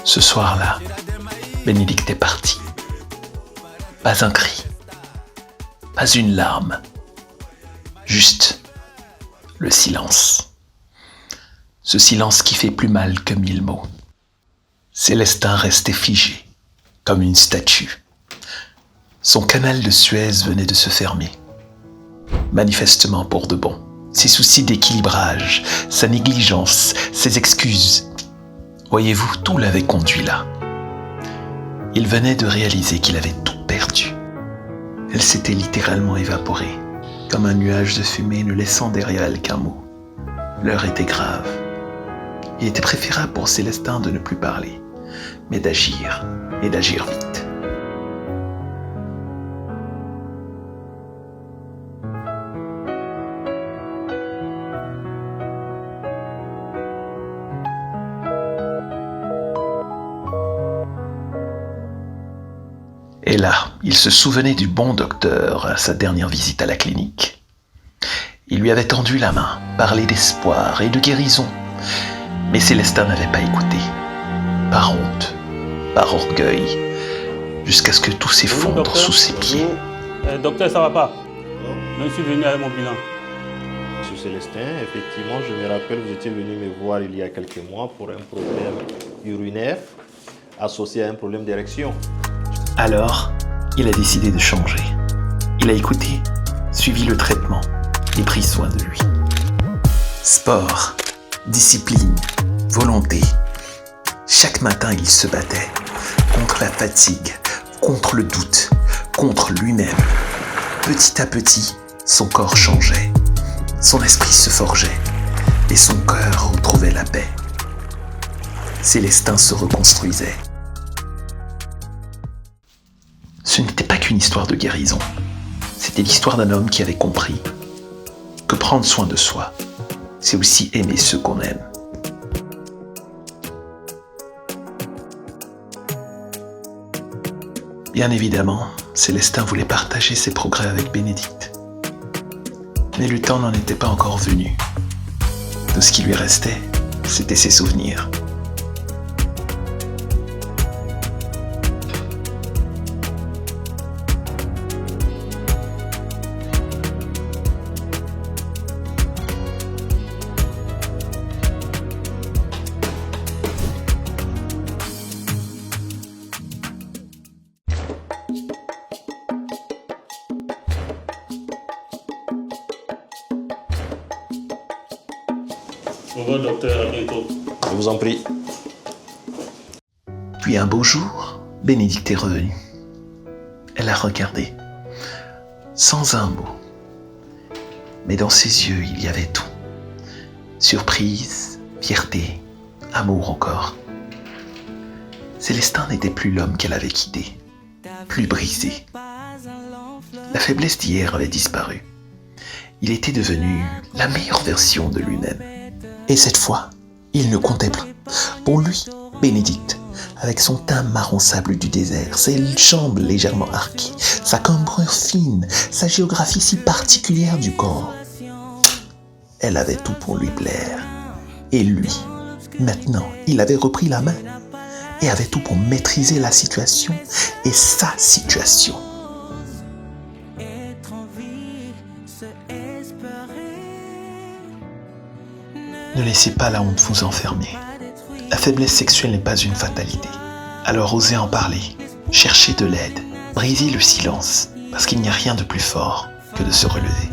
Ce soir-là, Bénédicte est partie. Pas un cri, pas une larme, juste le silence. Ce silence qui fait plus mal que 1000 mots. Célestin restait figé, comme une statue. Son canal de Suez venait de se fermer. Manifestement pour de bon. Ses soucis d'équilibrage, sa négligence, ses excuses. Voyez-vous, tout l'avait conduit là. Il venait de réaliser qu'il avait tout perdu. Elle s'était littéralement évaporée, comme un nuage de fumée ne laissant derrière elle qu'un mot. L'heure était grave. Il était préférable pour Célestin de ne plus parler, mais d'agir, et d'agir vite. Et là, il se souvenait du bon docteur à sa dernière visite à la clinique. Il lui avait tendu la main, parlé d'espoir et de guérison. Mais Célestin n'avait pas écouté. Par honte, par orgueil, jusqu'à ce que tout s'effondre sous ses pieds. Docteur, ça va pas? Je suis venu avec mon bilan. Monsieur Célestin, effectivement, je me rappelle, vous étiez venu me voir il y a quelques mois pour un problème urinaire associé à un problème d'érection. Alors, il a décidé de changer. Il a écouté, suivi le traitement et pris soin de lui. Sport, discipline, volonté. Chaque matin, il se battait contre la fatigue, contre le doute, contre lui-même. Petit à petit, son corps changeait, son esprit se forgeait et son cœur retrouvait la paix. Célestin se reconstruisait. Ce n'était pas qu'une histoire de guérison. C'était l'histoire d'un homme qui avait compris que prendre soin de soi, c'est aussi aimer ceux qu'on aime. Bien évidemment, Célestin voulait partager ses progrès avec Bénédicte. Mais le temps n'en était pas encore venu. Tout ce qui lui restait, c'était ses souvenirs. Au revoir, docteur, à bientôt. Je vous en prie. Puis un beau jour, Bénédicte est revenue. Elle l'a regardé, sans un mot. Mais dans ses yeux, il y avait tout. Surprise, fierté, amour encore. Célestin n'était plus l'homme qu'elle avait quitté, plus brisé. La faiblesse d'hier avait disparu. Il était devenu la meilleure version de lui-même. Et cette fois, il ne comptait plus. Pour lui, Bénédicte, avec son teint marron sable du désert, ses jambes légèrement arquées, sa cambrure fine, sa géographie si particulière du corps, elle avait tout pour lui plaire. Et lui, maintenant, il avait repris la main et avait tout pour maîtriser la situation et sa situation. Ne laissez pas la honte vous enfermer. La faiblesse sexuelle n'est pas une fatalité. Alors osez en parler, cherchez de l'aide, brisez le silence, parce qu'il n'y a rien de plus fort que de se relever.